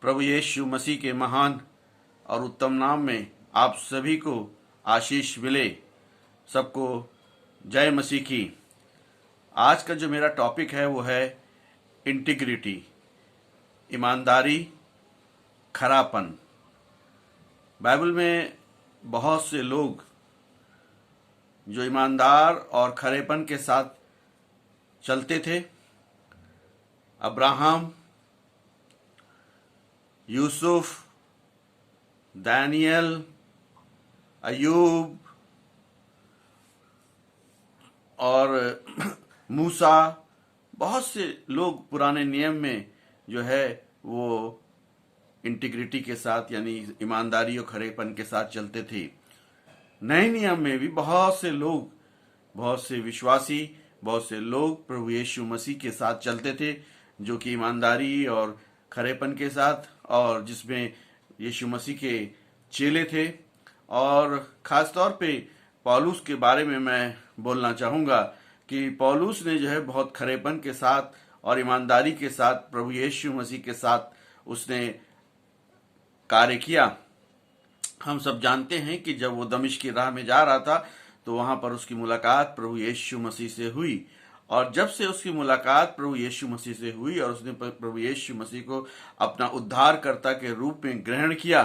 प्रभु यीशु मसीह के महान और उत्तम नाम में आप सभी को आशीष मिले। सबको जय मसीह की। आज का जो मेरा टॉपिक है वो है इंटीग्रिटी, ईमानदारी, खरापन। बाइबल में बहुत से लोग जो ईमानदार और खरेपन के साथ चलते थे। अब्राहम, यूसुफ, दानियल, अयूब और मूसा, बहुत से लोग पुराने नियम में जो है वो इंटीग्रिटी के साथ यानी ईमानदारी और खरेपन के साथ चलते थे। नए नियम में भी बहुत से लोग, बहुत से विश्वासी, बहुत से लोग प्रभु यीशु मसीह के साथ चलते थे, जो कि ईमानदारी और खरेपन के साथ, और जिसमें यीशु मसीह के चेले थे। और खास तौर पे पौलुस के बारे में मैं बोलना चाहूँगा कि पौलुस ने जो है बहुत खरेपन के साथ और ईमानदारी के साथ प्रभु यीशु मसीह के साथ उसने कार्य किया। हम सब जानते हैं कि जब वो दमिश्क की राह में जा रहा था तो वहां पर उसकी मुलाकात प्रभु यीशु मसीह से हुई, और जब से उसकी मुलाकात प्रभु यीशु मसीह से हुई और उसने प्रभु यीशु मसीह को अपना उद्धारकर्ता के रूप में ग्रहण किया,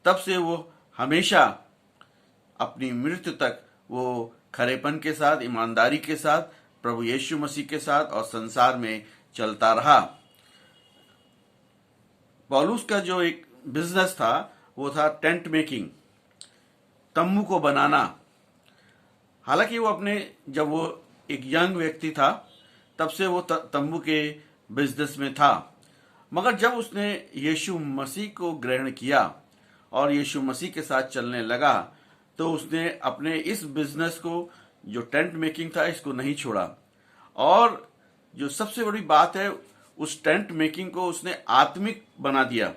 तब से वो हमेशा अपनी मृत्यु तक वो खरेपन के साथ, ईमानदारी के साथ, प्रभु यीशु मसीह के साथ और संसार में चलता रहा। पौलुस का जो एक बिजनेस था वो था टेंट मेकिंग, तंबू को बनाना। हालांकि वो जब वो एक यंग व्यक्ति था तब से वो तंबू के बिजनेस में था, मगर जब उसने यीशु मसीह को ग्रहण किया और यीशु मसीह के साथ चलने लगा तो उसने अपने इस बिजनेस को, जो टेंट मेकिंग था, इसको नहीं छोड़ा। और जो सबसे बड़ी बात है, उस टेंट मेकिंग को उसने आत्मिक बना दिया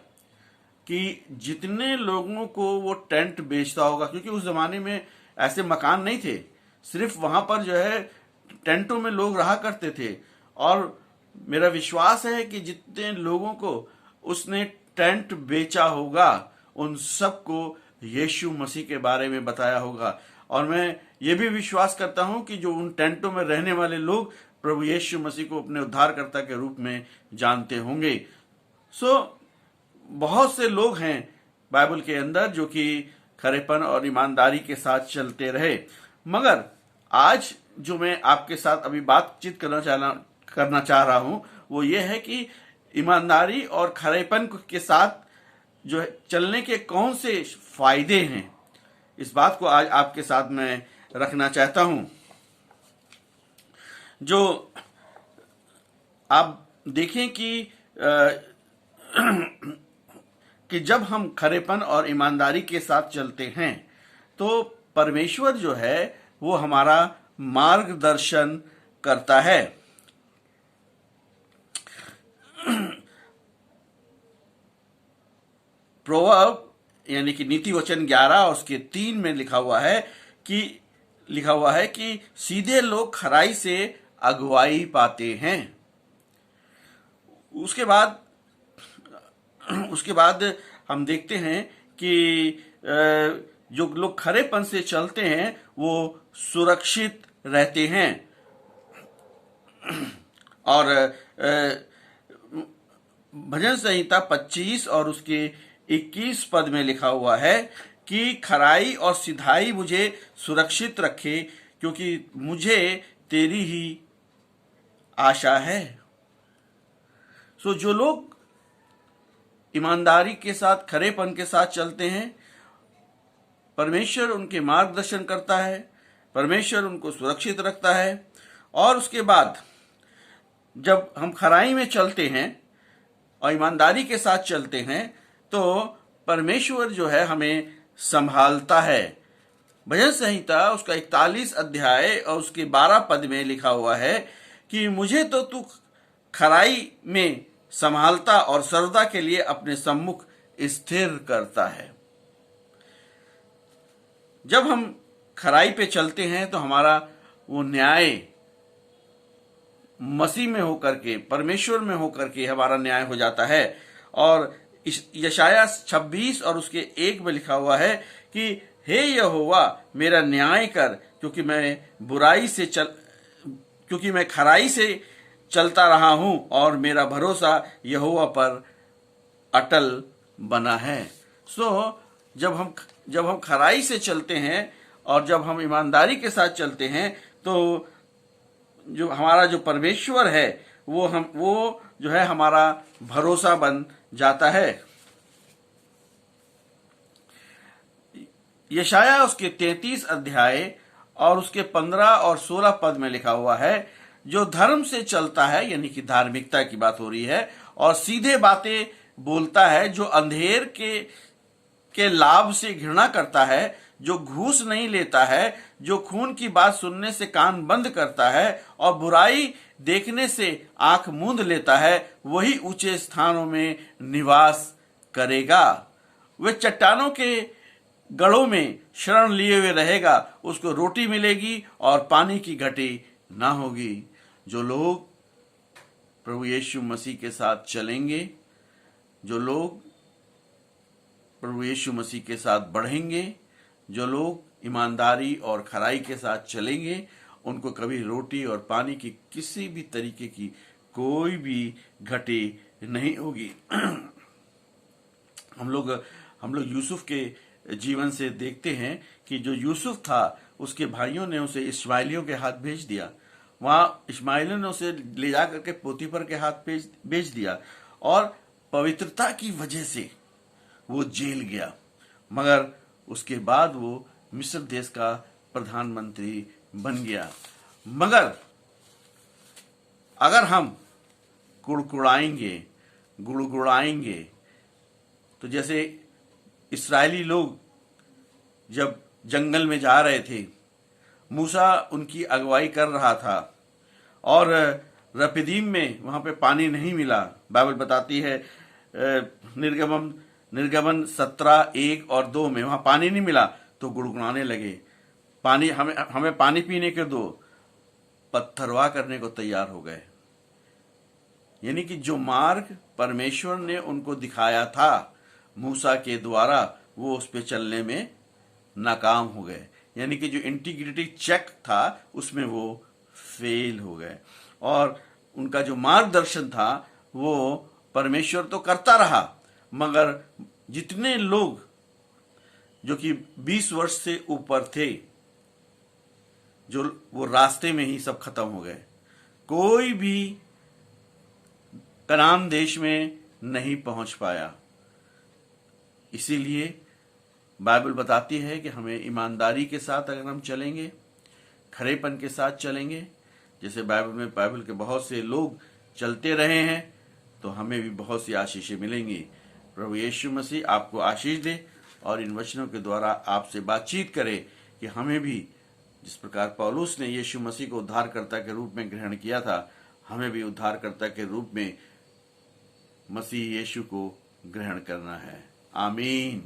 कि जितने लोगों को वो टेंट बेचता होगा, क्योंकि उस जमाने में ऐसे मकान नहीं थे, सिर्फ वहां पर जो है टेंटों में लोग रहा करते थे। और मेरा विश्वास है कि जितने लोगों को उसने टेंट बेचा होगा उन सबको यीशु मसीह के बारे में बताया होगा। और मैं ये भी विश्वास करता हूं कि जो उन टेंटों में रहने वाले लोग प्रभु यीशु मसीह को अपने उद्धारकर्ता के रूप में जानते होंगे। बहुत से लोग हैं बाइबल के अंदर जो कि खरेपन और ईमानदारी के साथ चलते रहे। मगर आज जो मैं आपके साथ अभी बातचीत करना चाह रहा हूं वो ये है कि ईमानदारी और खरेपन के साथ जो है चलने के कौन से फायदे हैं, इस बात को आज आपके साथ मैं रखना चाहता हूं। जो आप देखें कि जब हम खरेपन और ईमानदारी के साथ चलते हैं तो परमेश्वर जो है वो हमारा मार्गदर्शन करता है। प्रोवर्ब यानी कि नीति वचन 11 और उसके 3 में लिखा हुआ है कि सीधे लोग खराई से अगुवाई पाते हैं। उसके बाद हम देखते हैं कि जो लोग खरेपन से चलते हैं वो सुरक्षित रहते हैं। और भजन संहिता 25 और उसके 21 पद में लिखा हुआ है कि खराई और सिधाई मुझे सुरक्षित रखे, क्योंकि मुझे तेरी ही आशा है। जो लोग ईमानदारी के साथ, खरेपन के साथ चलते हैं, परमेश्वर उनके मार्गदर्शन करता है, परमेश्वर उनको सुरक्षित रखता है। और उसके बाद जब हम खराई में चलते हैं और ईमानदारी के साथ चलते हैं तो परमेश्वर जो है हमें संभालता है। भजन संहिता उसका 41 अध्याय और उसके 12 पद में लिखा हुआ है कि मुझे तो तू खराई में संभालता और सर्वदा के लिए अपने सम्मुख स्थिर करता है। जब हम खराई पे चलते हैं तो हमारा वो न्याय मसीह में होकर के, परमेश्वर में होकर के हमारा न्याय हो जाता है। और यशाया 26 और उसके 1 में लिखा हुआ है कि हे यहोवा मेरा न्याय कर, क्योंकि मैं खराई से चलता रहा हूं और मेरा भरोसा यहोवा पर अटल बना है। जब हम खराई से चलते हैं और जब हम ईमानदारी के साथ चलते हैं तो जो हमारा जो परमेश्वर है वो जो है हमारा भरोसा बन जाता है। यशाया उसके 33 अध्याय और उसके 15 और 16 पद में लिखा हुआ है, जो धर्म से चलता है, यानी कि धार्मिकता की बात हो रही है, और सीधे बातें बोलता है, जो अंधेर के लाभ से घृणा करता है, जो घूस नहीं लेता है, जो खून की बात सुनने से कान बंद करता है और बुराई देखने से आंख मूंद लेता है, वही ऊंचे स्थानों में निवास करेगा। वह चट्टानों के गढ़ों में शरण लिए हुए रहेगा, उसको रोटी मिलेगी और पानी की घटी ना होगी। जो लोग प्रभु यीशु मसीह के साथ चलेंगे, जो लोग प्रभु यीशु मसीह के साथ बढ़ेंगे, जो लोग ईमानदारी और खराई के साथ चलेंगे, उनको कभी रोटी और पानी की किसी भी तरीके की कोई भी घटी नहीं होगी। हम लोग यूसुफ के जीवन से देखते हैं कि जो यूसुफ था उसके भाइयों ने उसे इस्माइलियों के हाथ भेज दिया। वहां इस्माइलियों ने उसे ले जाकर के पोतीफर के हाथ भेज दिया और पवित्रता की वजह से वो जेल गया, मगर उसके बाद वो मिस्र देश का प्रधानमंत्री बन गया। मगर अगर हम गुड़गुड़ाएंगे तो जैसे इस्राएली लोग जब जंगल में जा रहे थे, मूसा उनकी अगुवाई कर रहा था और रपीदीम में वहां पे पानी नहीं मिला। बाइबल बताती है निर्गमन 17:1 और 2 में वहां पानी नहीं मिला तो गुड़गुड़ाने लगे, पानी हमें पानी पीने के दो, पत्थरवाह करने को तैयार हो गए। यानी कि जो मार्ग परमेश्वर ने उनको दिखाया था मूसा के द्वारा, वो उस पे चलने में नाकाम हो गए। यानी कि जो इंटीग्रिटी चेक था उसमें वो फेल हो गए और उनका जो मार्गदर्शन था वो परमेश्वर तो करता रहा, मगर जितने लोग जो कि 20 वर्ष से ऊपर थे, जो वो रास्ते में ही सब खत्म हो गए। कोई भी कनान देश में नहीं पहुंच पाया। इसीलिए बाइबल बताती है कि हमें ईमानदारी के साथ अगर हम चलेंगे, खरेपन के साथ चलेंगे, जैसे बाइबल के बहुत से लोग चलते रहे हैं, तो हमें भी बहुत सी आशीषें मिलेंगी। प्रभु यीशु मसीह आपको आशीष दे और इन वचनों के द्वारा आपसे बातचीत करे कि हमें भी जिस प्रकार पौलुस ने यीशु मसीह को उद्धारकर्ता के रूप में ग्रहण किया था, हमें भी उद्धारकर्ता के रूप में मसीह यीशु को ग्रहण करना है। आमीन।